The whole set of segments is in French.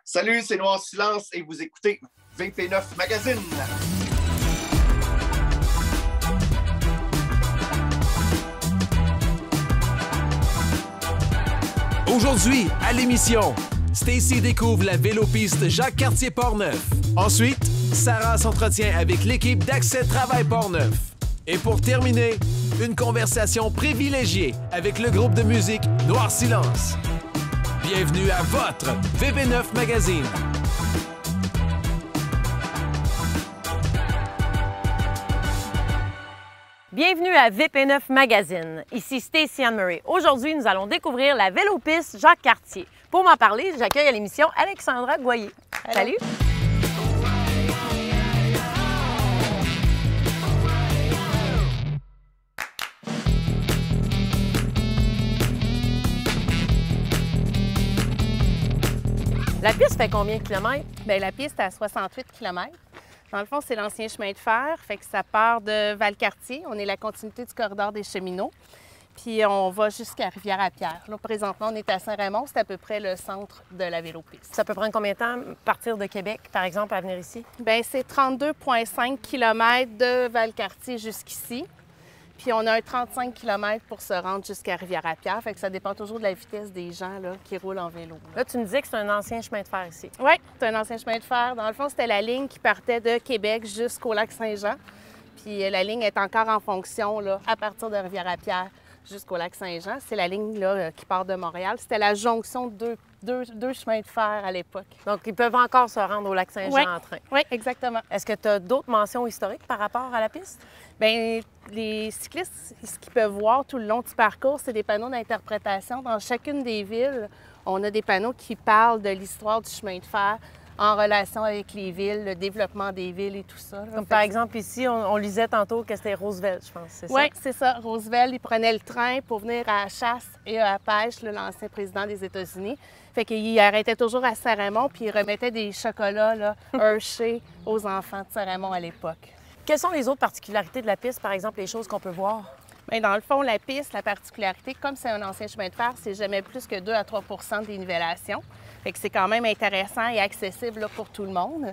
Salut, c'est Noir Silence et vous écoutez VP9 Magazine. Aujourd'hui, à l'émission, Stacy découvre la vélopiste Jacques-Cartier Portneuf. Ensuite, Sarah s'entretient avec l'équipe d'Accès Travail Portneuf. Et pour terminer, une conversation privilégiée avec le groupe de musique Noir Silence. Bienvenue à votre VP9 Magazine. Bienvenue à VP9 Magazine. Ici Stacy Anne-Marie. Aujourd'hui, nous allons découvrir la vélopiste Jacques-Cartier. Pour m'en parler, j'accueille à l'émission Alexandra Goyer. Salut! La piste fait combien de kilomètres? Bien, la piste est à 68 km. Dans le fond, c'est l'ancien chemin de fer, fait que ça part de Valcartier. On est la continuité du corridor des cheminots. Puis on va jusqu'à Rivière-à-Pierre. Là, présentement, on est à Saint-Raymond. C'est à peu près le centre de la vélopiste. Ça peut prendre combien de temps partir de Québec, par exemple, à venir ici? Bien, c'est 32,5 km de Valcartier jusqu'ici. Puis on a un 35 km pour se rendre jusqu'à Rivière-à-Pierre. Fait que ça dépend toujours de la vitesse des gens là, qui roulent en vélo. Là, tu me disais que c'est un ancien chemin de fer ici. Oui, c'est un ancien chemin de fer. Dans le fond, c'était la ligne qui partait de Québec jusqu'au lac Saint-Jean. Puis la ligne est encore en fonction là, à partir de Rivière-à-Pierre jusqu'au lac Saint-Jean. C'est la ligne là, qui part de Montréal. C'était la jonction de deux chemins de fer à l'époque. Donc, ils peuvent encore se rendre au lac Saint-Jean en train. Oui, exactement. Est-ce que tu as d'autres mentions historiques par rapport à la piste? Bien, les cyclistes, ce qu'ils peuvent voir tout le long du parcours, c'est des panneaux d'interprétation. Dans chacune des villes, on a des panneaux qui parlent de l'histoire du chemin de fer en relation avec les villes, le développement des villes et tout ça. Comme par exemple ici, on lisait tantôt que c'était Roosevelt, je pense, c'est ça? Oui, c'est ça. Roosevelt, il prenait le train pour venir à la chasse et à la pêche, l'ancien président des États-Unis. Fait qu'il arrêtait toujours à Saint-Raymond puis il remettait des chocolats là, Hershey aux enfants de Saint-Raymond à l'époque. Quelles sont les autres particularités de la piste, par exemple, les choses qu'on peut voir? Bien, dans le fond, la piste, la particularité, comme c'est un ancien chemin de fer, c'est jamais plus que 2 à 3 % de dénivellation. Fait que c'est quand même intéressant et accessible là, pour tout le monde.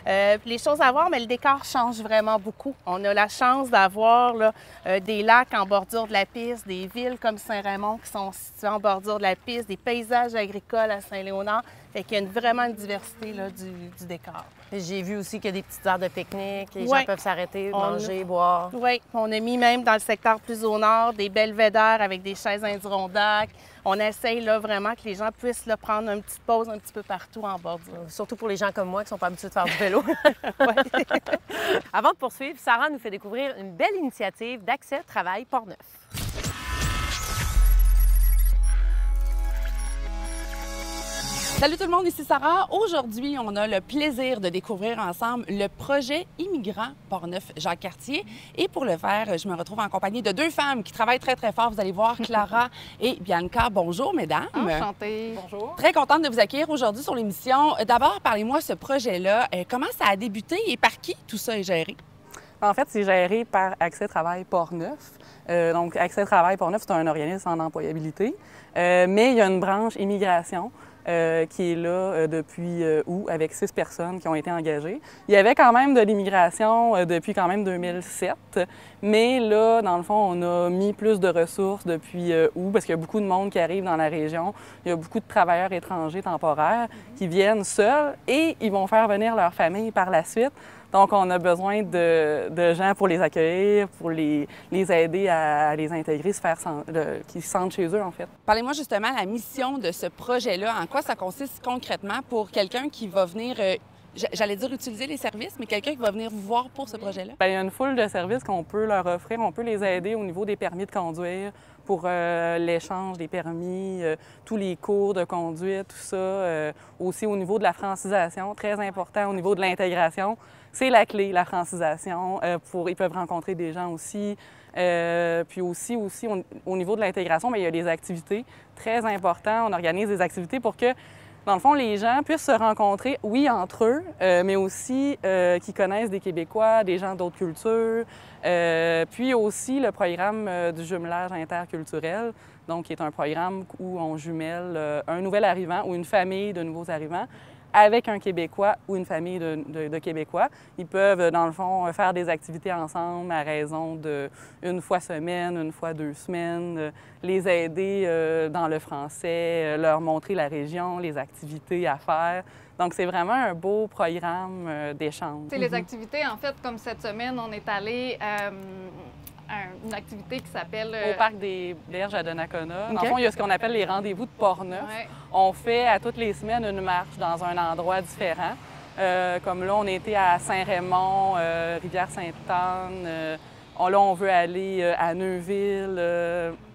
Les choses à voir, mais le décor change vraiment beaucoup. On a la chance d'avoir là, des lacs en bordure de la piste, des villes comme Saint-Raymond qui sont situées en bordure de la piste, des paysages agricoles à Saint-Léonard. Fait qu'il y a vraiment une diversité là, du décor. J'ai vu aussi qu'il y a des petites aires de pique-nique, les gens peuvent s'arrêter, manger, boire. Oui, on a mis même dans le secteur plus au nord des belvédères avec des chaises Adirondack. On essaye là, vraiment que les gens puissent là, prendre une petite pause un petit peu partout en bordure. Surtout pour les gens comme moi qui ne sont pas habitués de faire du vélo. Avant de poursuivre, Sarah nous fait découvrir une belle initiative d'Accès Travail Portneuf. Salut tout le monde, ici Sarah. Aujourd'hui, on a le plaisir de découvrir ensemble le projet Immigrant Portneuf Jacques-Cartier. Et pour le faire, je me retrouve en compagnie de deux femmes qui travaillent très, très fort. Vous allez voir, Clara et Bianca. Bonjour, mesdames. Enchantée. Bonjour. Très contente de vous accueillir aujourd'hui sur l'émission. D'abord, parlez-moi de ce projet-là. Comment ça a débuté et par qui tout ça est géré? En fait, c'est géré par Accès Travail Portneuf. Donc, Accès Travail Portneuf, c'est un organisme en employabilité. Mais il y a une branche immigration qui est là depuis août avec 6 personnes qui ont été engagées. Il y avait quand même de l'immigration depuis quand même 2007, mais là, dans le fond, on a mis plus de ressources depuis août parce qu'il y a beaucoup de monde qui arrive dans la région. Il y a beaucoup de travailleurs étrangers temporaires qui viennent seuls et ils vont faire venir leur famille par la suite. Donc, on a besoin de gens pour les accueillir, pour les aider à les intégrer, qu'ils se sentent chez eux, en fait. Parlez-moi justement de la mission de ce projet-là. En quoi ça consiste concrètement pour quelqu'un qui va venir, j'allais dire utiliser les services, mais quelqu'un qui va venir vous voir pour ce projet-là? Bien, il y a une foule de services qu'on peut leur offrir. On peut les aider au niveau des permis de conduire, pour l'échange des permis, tous les cours de conduite, tout ça. Aussi au niveau de la francisation, très important au niveau de l'intégration. C'est la clé, la francisation. Ils peuvent rencontrer des gens aussi. Puis aussi au niveau de l'intégration, il y a des activités très importantes. On organise des activités pour que, dans le fond, les gens puissent se rencontrer, oui, entre eux, mais aussi qu'ils connaissent des Québécois, des gens d'autres cultures. Puis aussi le programme du jumelage interculturel, donc qui est un programme où on jumelle un nouvel arrivant ou une famille de nouveaux arrivants avec un Québécois ou une famille de Québécois. Ils peuvent, dans le fond, faire des activités ensemble à raison d'une fois semaine, une fois 2 semaines, les aider dans le français, leur montrer la région, les activités à faire. Donc, c'est vraiment un beau programme d'échange. Les activités, en fait, comme cette semaine, on est allé une activité qui s'appelle... Au Parc des Berges à Donnacona. Okay. En fond, il y a ce qu'on appelle les rendez-vous de Portneuf. Ouais. On fait à toutes les semaines une marche dans un endroit différent. Comme là, on était à Saint-Raymond, Rivière-Sainte-Anne. Là, on veut aller à Neuville,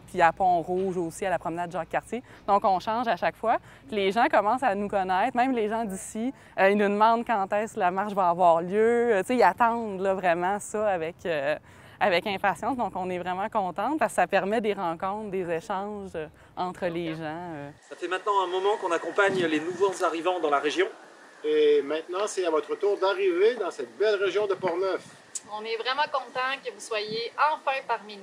puis à Pont-Rouge aussi, à la promenade Jacques-Cartier. Donc, on change à chaque fois. Puis les gens commencent à nous connaître, même les gens d'ici. Ils nous demandent quand est-ce que la marche va avoir lieu. Tu sais, ils attendent là, vraiment ça avec impatience. Donc, on est vraiment contents parce que ça permet des rencontres, des échanges entre les gens. Ça fait maintenant un moment qu'on accompagne les nouveaux arrivants dans la région. Et maintenant, c'est à votre tour d'arriver dans cette belle région de Portneuf. On est vraiment content que vous soyez enfin parmi nous.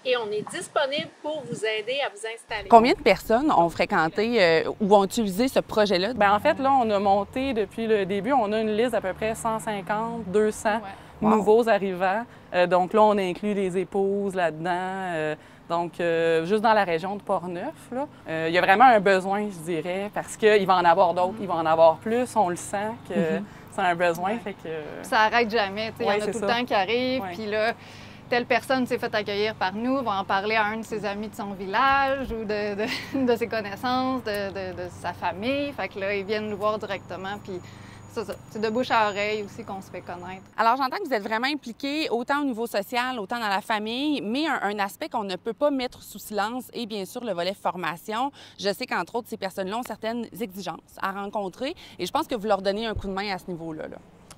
Et on est disponible pour vous aider à vous installer. Combien de personnes ont fréquenté ou ont utilisé ce projet-là? Bien, en fait, là, on a monté depuis le début, on a une liste d'à peu près 150, 200 nouveaux arrivants. Donc là, on inclut les épouses là-dedans. Donc, juste dans la région de Portneuf, là, il y a vraiment un besoin, je dirais, parce qu'il va en avoir d'autres, il va en avoir plus. On le sent que c'est un besoin. Fait que... Ça n'arrête jamais. Il y en a tout le temps qui arrivent. Puis là, telle personne s'est fait accueillir par nous, va en parler à un de ses amis de son village ou de ses connaissances, de sa famille. Fait que là, ils viennent nous voir directement. Puis c'est de bouche à oreille aussi qu'on se fait connaître. Alors, j'entends que vous êtes vraiment impliqués autant au niveau social, autant dans la famille, mais un aspect qu'on ne peut pas mettre sous silence est bien sûr le volet formation. Je sais qu'entre autres, ces personnes-là ont certaines exigences à rencontrer et je pense que vous leur donnez un coup de main à ce niveau-là.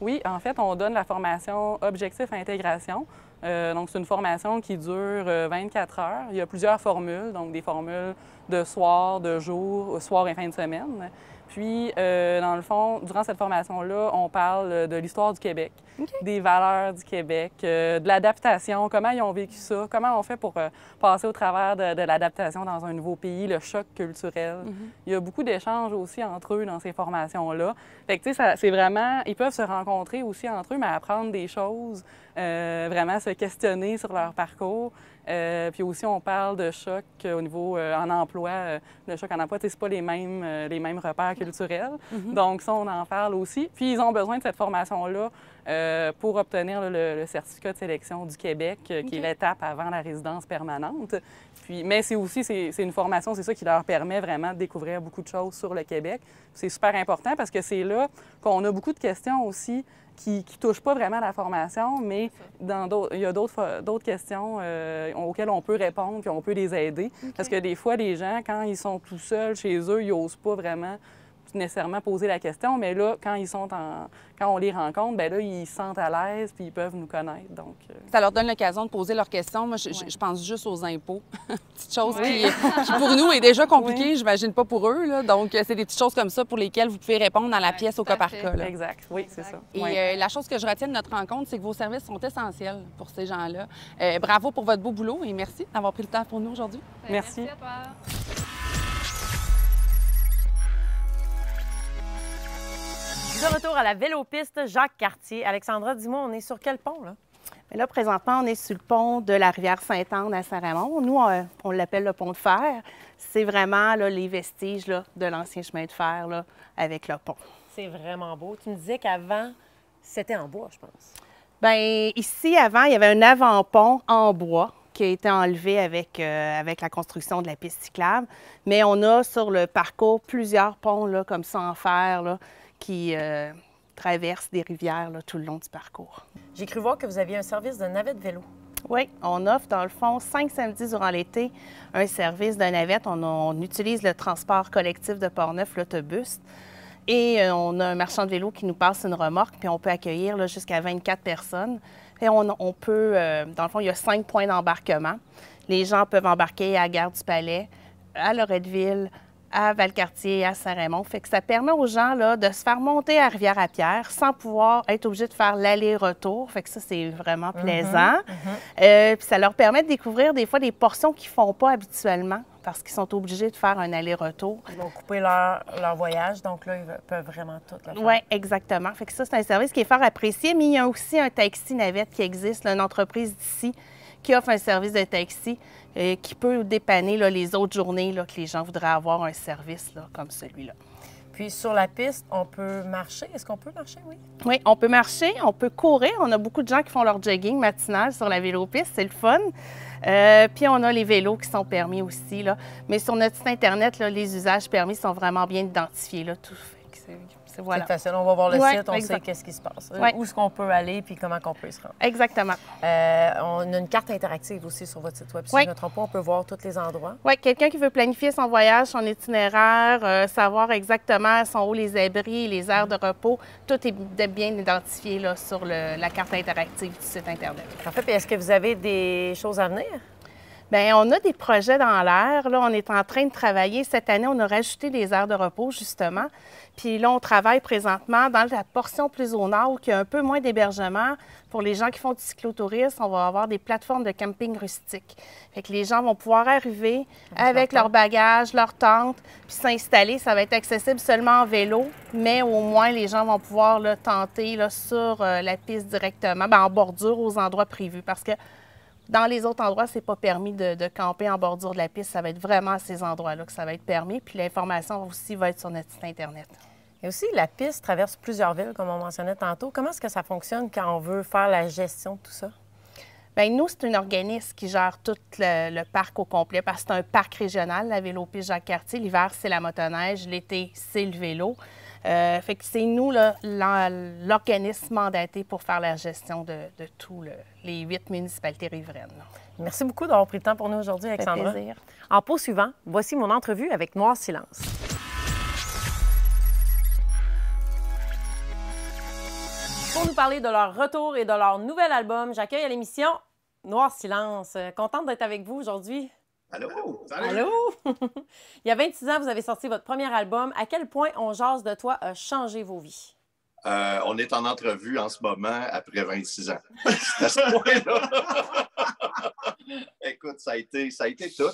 Oui, en fait, on donne la formation Objectif Intégration. Donc, c'est une formation qui dure 24 heures. Il y a plusieurs formules, donc des formules de soir, de jour, soir et fin de semaine. Puis, dans le fond, durant cette formation-là, on parle de l'histoire du Québec, des valeurs du Québec, de l'adaptation, comment ils ont vécu ça, comment on fait pour passer au travers de l'adaptation dans un nouveau pays, le choc culturel. Il y a beaucoup d'échanges aussi entre eux dans ces formations-là. Fait que, tu sais, c'est vraiment, ils peuvent se rencontrer aussi entre eux, mais apprendre des choses, vraiment se questionner sur leur parcours. Puis aussi, on parle de choc au niveau en emploi. Le choc en emploi, c'est pas les mêmes repères culturels. Donc, ça, on en parle aussi. Puis, ils ont besoin de cette formation-là pour obtenir le certificat de sélection du Québec, qui est l'étape avant la résidence permanente. Puis, mais c'est aussi, c'est une formation, c'est ça qui leur permet vraiment de découvrir beaucoup de choses sur le Québec. C'est super important parce que c'est là qu'on a beaucoup de questions aussi qui ne touchent pas vraiment à la formation, mais il y a d'autres questions auxquelles on peut répondre puis on peut les aider. Parce que des fois, les gens, quand ils sont tout seuls chez eux, ils n'osent pas vraiment nécessairement poser la question, mais là, quand on les rencontre, bien là, ils se sentent à l'aise puis ils peuvent nous connaître. Donc, Ça leur donne l'occasion de poser leurs questions. Moi, je pense juste aux impôts. Petite chose qui, pour nous, est déjà compliquée, j'imagine pas pour eux. Là. Donc, c'est des petites choses comme ça pour lesquelles vous pouvez répondre dans la pièce au cas par cas. Là. Exact, oui, c'est ça. Et la chose que je retiens de notre rencontre, c'est que vos services sont essentiels pour ces gens-là. Bravo pour votre beau boulot et merci d'avoir pris le temps pour nous aujourd'hui. Merci. Merci à toi. De retour à la vélopiste Jacques-Cartier. Alexandra, dis-moi, on est sur quel pont, là? Mais là, présentement, on est sur le pont de la rivière Sainte-Anne à Saint-Raymond. Nous, on l'appelle le pont de fer. C'est vraiment là, les vestiges là, de l'ancien chemin de fer là, avec le pont. C'est vraiment beau. Tu me disais qu'avant, c'était en bois, je pense. Bien, ici, avant, il y avait un avant-pont en bois qui a été enlevé avec la construction de la piste cyclable. Mais on a sur le parcours plusieurs ponts là, comme ça en fer là, qui traversent des rivières là, tout le long du parcours. J'ai cru voir que vous aviez un service de navette vélo. Oui, on offre dans le fond 5 samedis durant l'été un service de navette. On utilise le transport collectif de Portneuf, l'autobus. Et on a un marchand de vélo qui nous passe une remorque, puis on peut accueillir jusqu'à 24 personnes. Et on peut, dans le fond, il y a 5 points d'embarquement. Les gens peuvent embarquer à la Gare du Palais, à Loretteville, à Valcartier, à Saint-Raymond. Fait que ça permet aux gens là, de se faire monter à Rivière-à-Pierre sans pouvoir être obligés de faire l'aller-retour. Fait que ça, c'est vraiment plaisant. Puis ça leur permet de découvrir des fois des portions qu'ils ne font pas habituellement parce qu'ils sont obligés de faire un aller-retour. Ils vont couper leur voyage, donc là, ils peuvent vraiment tout le faire. Oui, exactement. Fait que ça, c'est un service qui est fort apprécié, mais il y a aussi un taxi navette qui existe, là, une entreprise d'ici qui offre un service de taxi qui peut dépanner là, les autres journées là, que les gens voudraient avoir un service là, comme celui-là. Puis sur la piste, on peut marcher. Est-ce qu'on peut marcher, oui? Oui, on peut marcher, on peut courir. On a beaucoup de gens qui font leur jogging matinal sur la vélopiste, c'est le fun. Puis on a les vélos qui sont permis aussi, là. Mais sur notre site Internet, là, les usages permis sont vraiment bien identifiés, là, tout fait. Voilà. C'est facile, on va voir le site, on exact. sait qu'est-ce qui se passe, Ouais. où est-ce qu'on peut aller puis comment on peut se rendre. Exactement. On a une carte interactive aussi sur votre site web. Si je ne me trompe pas, on peut voir tous les endroits. Oui, quelqu'un qui veut planifier son voyage, son itinéraire, savoir exactement sont où les abris, les aires de repos, tout est bien identifié là, sur la carte interactive du site Internet. Parfait. Puis est-ce que vous avez des choses à venir? Bien, on a des projets dans l'air. Là, on est en train de travailler. Cette année, on a rajouté des aires de repos, justement. Puis là, on travaille présentement dans la portion plus au nord, où il y a un peu moins d'hébergement. Pour les gens qui font du cyclotourisme, on va avoir des plateformes de camping rustique. Fait que les gens vont pouvoir arriver avec leurs bagages, leurs tentes, puis s'installer. Ça va être accessible seulement en vélo, mais au moins, les gens vont pouvoir là, tenter là, sur la piste directement, bien, en bordure aux endroits prévus. Parce que dans les autres endroits, c'est pas permis de camper en bordure de la piste. Ça va être vraiment à ces endroits-là que ça va être permis. Puis l'information aussi va être sur notre site Internet. Et aussi, la piste traverse plusieurs villes, comme on mentionnait tantôt. Comment est-ce que ça fonctionne quand on veut faire la gestion de tout ça? Bien, nous, c'est un organisme qui gère tout le parc au complet parce que c'est un parc régional, la Vélopiste Jacques-Cartier. L'hiver, c'est la motoneige. L'été, c'est le vélo. Fait que c'est nous, l'organisme mandaté pour faire la gestion de tous les 8 municipalités riveraines. Merci beaucoup d'avoir pris le temps pour nous aujourd'hui, Alexandra. Ça fait plaisir. En poursuivant, voici mon entrevue avec Noir Silence. Pour nous parler de leur retour et de leur nouvel album, j'accueille à l'émission Noir Silence. Contente d'être avec vous aujourd'hui. Allô? Salut. Allô? Il y a 26 ans, vous avez sorti votre premier album. À quel point On jase de toi a changé vos vies? On est en entrevue en ce moment après 26 ans. C'est à ce point-là. Écoute, ça a été tout.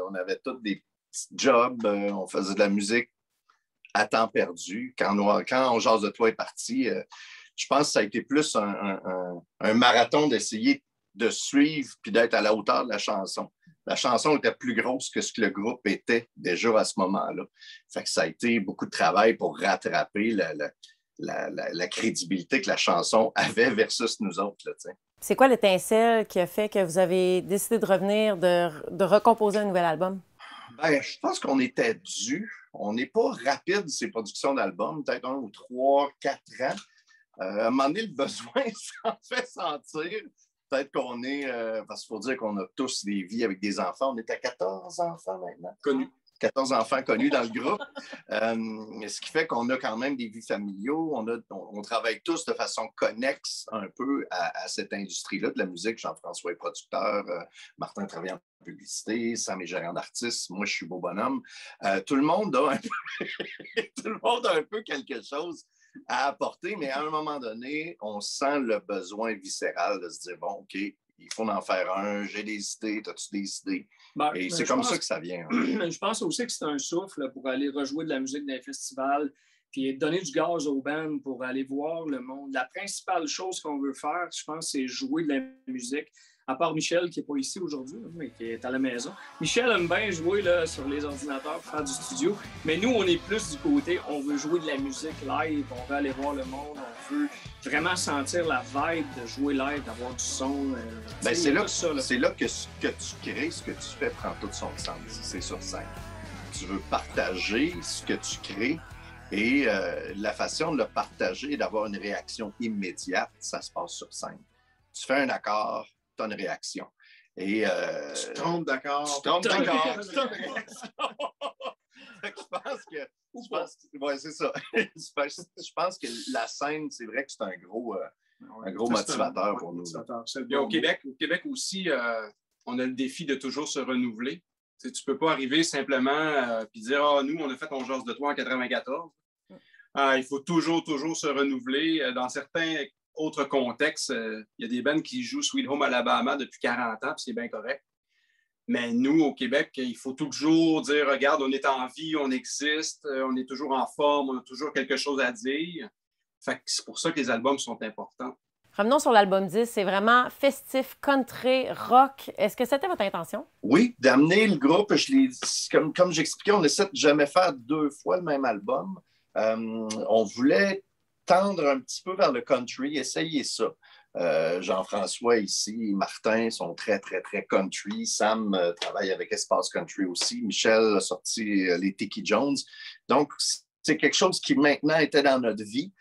On avait tous des petits jobs. On faisait de la musique à temps perdu. Quand On jase de toi est parti, je pense que ça a été plus un marathon d'essayer de suivre puis d'être à la hauteur de la chanson. La chanson était plus grosse que ce que le groupe était déjà à ce moment-là. Fait que ça a été beaucoup de travail pour rattraper la crédibilité que la chanson avait versus nous autres. Là, c'est quoi l'étincelle qui a fait que vous avez décidé de revenir, de recomposer un nouvel album? Bien, je pense qu'on était dû. On n'est pas rapide, ces productions d'albums, peut-être 1 ou 3, 4 ans. À un moment donné, le besoin s'en fait sentir. Peut-être qu'on est, parce qu'il faut dire qu'on a tous des vies avec des enfants. On est à 14 enfants maintenant. Connus. 14 enfants connus dans le groupe. Ce qui fait qu'on a quand même des vies familiaux. On travaille tous de façon connexe un peu à cette industrie-là de la musique. Jean-François est producteur, Martin travaille en publicité, Sam est gérant d'artiste, moi je suis beau bonhomme. Tout le monde a un peu quelque chose à apporter, mais à un moment donné, on sent le besoin viscéral de se dire, bon, OK, il faut en faire un, j'ai des idées, as-tu des idées? Et c'est comme ça que ça vient. Je pense aussi que c'est un souffle pour aller rejouer de la musique dans les festivals, puis donner du gaz aux bands pour aller voir le monde. La principale chose qu'on veut faire, je pense, c'est jouer de la musique. À part Michel, qui n'est pas ici aujourd'hui, mais qui est à la maison. Michel aime bien jouer là, sur les ordinateurs pour faire du studio, mais nous, on est plus du côté, on veut jouer de la musique live, on veut aller voir le monde, on veut vraiment sentir la vibe de jouer live, d'avoir du son. C'est là que ce que tu crées, ce que tu fais prend tout son sens. C'est sur scène. Tu veux partager ce que tu crées et la façon de le partager et d'avoir une réaction immédiate, ça se passe sur scène. Tu fais un accord, tu as une réaction. Et, tu te trompes d'accord. Tu te trompes d'accord. Tu as une réaction. Je pense que ouais, c'est ça. Je pense que la scène, c'est vrai que c'est un gros motivateur pour nous. Au Québec aussi, on a le défi de toujours se renouveler. Tu ne peux pas arriver simplement et dire « Ah, nous, on a fait On jase de toi en 94 ». Il faut toujours se renouveler. Dans certains autres contextes, il y a des bands qui jouent Sweet Home Alabama depuis 40 ans, puis c'est bien correct. Mais nous, au Québec, il faut toujours dire, regarde, on est en vie, on existe, on est toujours en forme, on a toujours quelque chose à dire. Fait que c'est pour ça que les albums sont importants. Revenons sur l'album 10, c'est vraiment festif, country, rock. Est-ce que c'était votre intention? Oui, d'amener le groupe, comme j'expliquais, on essaie de jamais faire 2 fois le même album. On voulait tendre un petit peu vers le country, essayer ça. Jean-François ici, Martin sont très, très, très country. Sam travaille avec Espace Country aussi. Michel a sorti les Tiki Jones. Donc, c'est quelque chose qui maintenant était dans notre vie.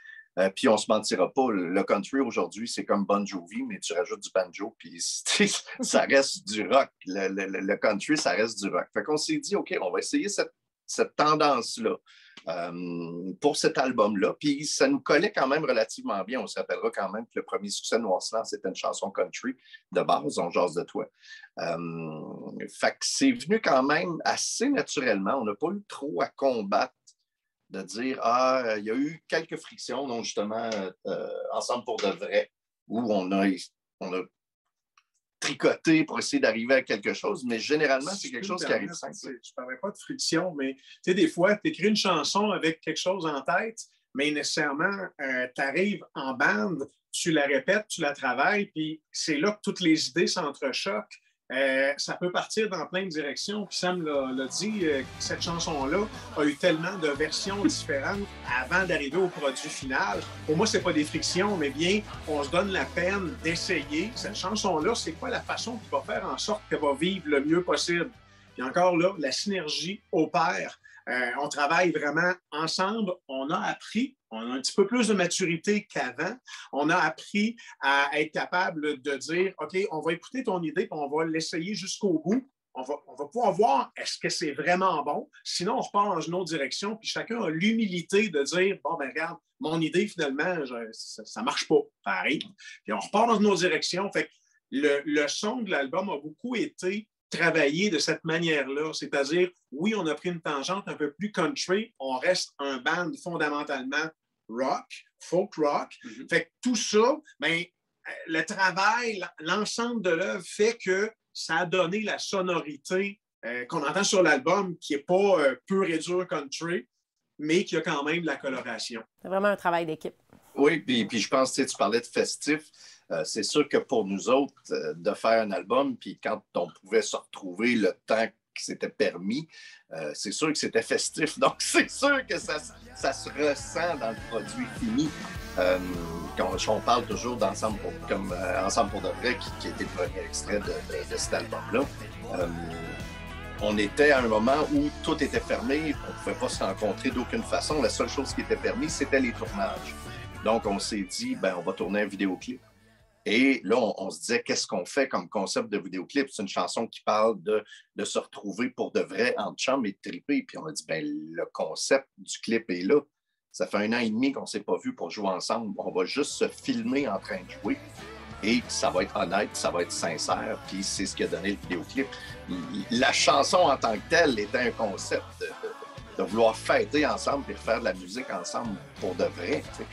Puis on se mentira pas, le country aujourd'hui, c'est comme Bon Jovi, mais tu rajoutes du banjo, puis ça reste du rock. Le country, ça reste du rock. Fait qu'on s'est dit, OK, on va essayer cette tendance-là pour cet album-là. Puis ça nous collait quand même relativement bien. On se rappellera quand même que le premier succès de Noir Silence, c'était une chanson country de base, On jase de toi. Fait que c'est venu quand même assez naturellement. On n'a pas eu trop à combattre de dire, il y a eu quelques frictions, donc justement, Ensemble pour de vrai, où on a tricoté pour essayer d'arriver à quelque chose, mais généralement, c'est quelque chose qui arrive simple. Je ne parlais pas de friction, mais tu sais, des fois, tu écris une chanson avec quelque chose en tête, mais nécessairement, tu arrives en bande, tu la répètes, tu la travailles, puis c'est là que toutes les idées s'entrechoquent. Ça peut partir dans plein de directions. Puis Sam l'a dit, cette chanson-là a eu tellement de versions différentes avant d'arriver au produit final. Pour moi, ce n'est pas des frictions, mais bien, on se donne la peine d'essayer. Cette chanson-là, c'est quoi la façon qui va faire en sorte qu'elle va vivre le mieux possible? Puis encore là, la synergie opère. On travaille vraiment ensemble. On a appris, on a un petit peu plus de maturité qu'avant. On a appris à être capable de dire, OK, on va écouter ton idée, puis on va l'essayer jusqu'au bout. On va pouvoir voir est-ce que c'est vraiment bon. Sinon, on repart dans une autre direction, puis chacun a l'humilité de dire, bon, ben regarde, mon idée, finalement, ça ne marche pas. Ça arrive. Puis on repart dans une autre direction. Fait que le son de l'album a beaucoup été travailler de cette manière-là, c'est-à-dire, oui, on a pris une tangente un peu plus country, on reste un band fondamentalement rock, folk rock. Mm-hmm. Fait que tout ça, bien, le travail, l'ensemble de l'œuvre fait que ça a donné la sonorité qu'on entend sur l'album, qui n'est pas pur et dur country, mais qui a quand même de la coloration. C'est vraiment un travail d'équipe. Oui, puis je pense, tu parlais de festif. C'est sûr que pour nous autres, de faire un album, puis quand on pouvait se retrouver le temps qui s'était permis, c'est sûr que c'était festif. Donc, c'est sûr que ça se ressent dans le produit fini. Quand on parle toujours d'Ensemble Ensemble pour de vrai, qui était le premier extrait de cet album-là, on était à un moment où tout était fermé, on ne pouvait pas se rencontrer d'aucune façon. La seule chose qui était permise, c'était les tournages. Donc, on s'est dit, on va tourner un vidéoclip. Et là, on se disait, qu'est-ce qu'on fait comme concept de vidéoclip? C'est une chanson qui parle de se retrouver pour de vrai entre chums et de triper. Puis on a dit, le concept du clip est là. Ça fait 1 an et demi qu'on ne s'est pas vu pour jouer ensemble. On va juste se filmer en train de jouer. Et ça va être honnête, ça va être sincère. Puis c'est ce qui a donné le vidéoclip. La chanson en tant que telle était un concept de vouloir fêter ensemble et faire de la musique ensemble pour de vrai. T'sais.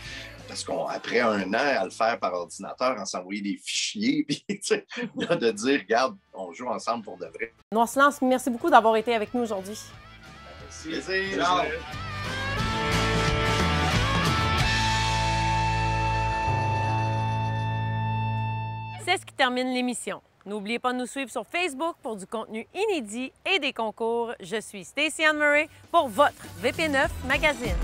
Parce qu'après 1 an à le faire par ordinateur, on s'envoyait des fichiers, puis de dire, regarde, on joue ensemble pour de vrai. Noir Silence, merci beaucoup d'avoir été avec nous aujourd'hui. Merci. Plaisir. C'est ce qui termine l'émission. N'oubliez pas de nous suivre sur Facebook pour du contenu inédit et des concours. Je suis Stacey Anne Murray pour votre VP9 Magazine.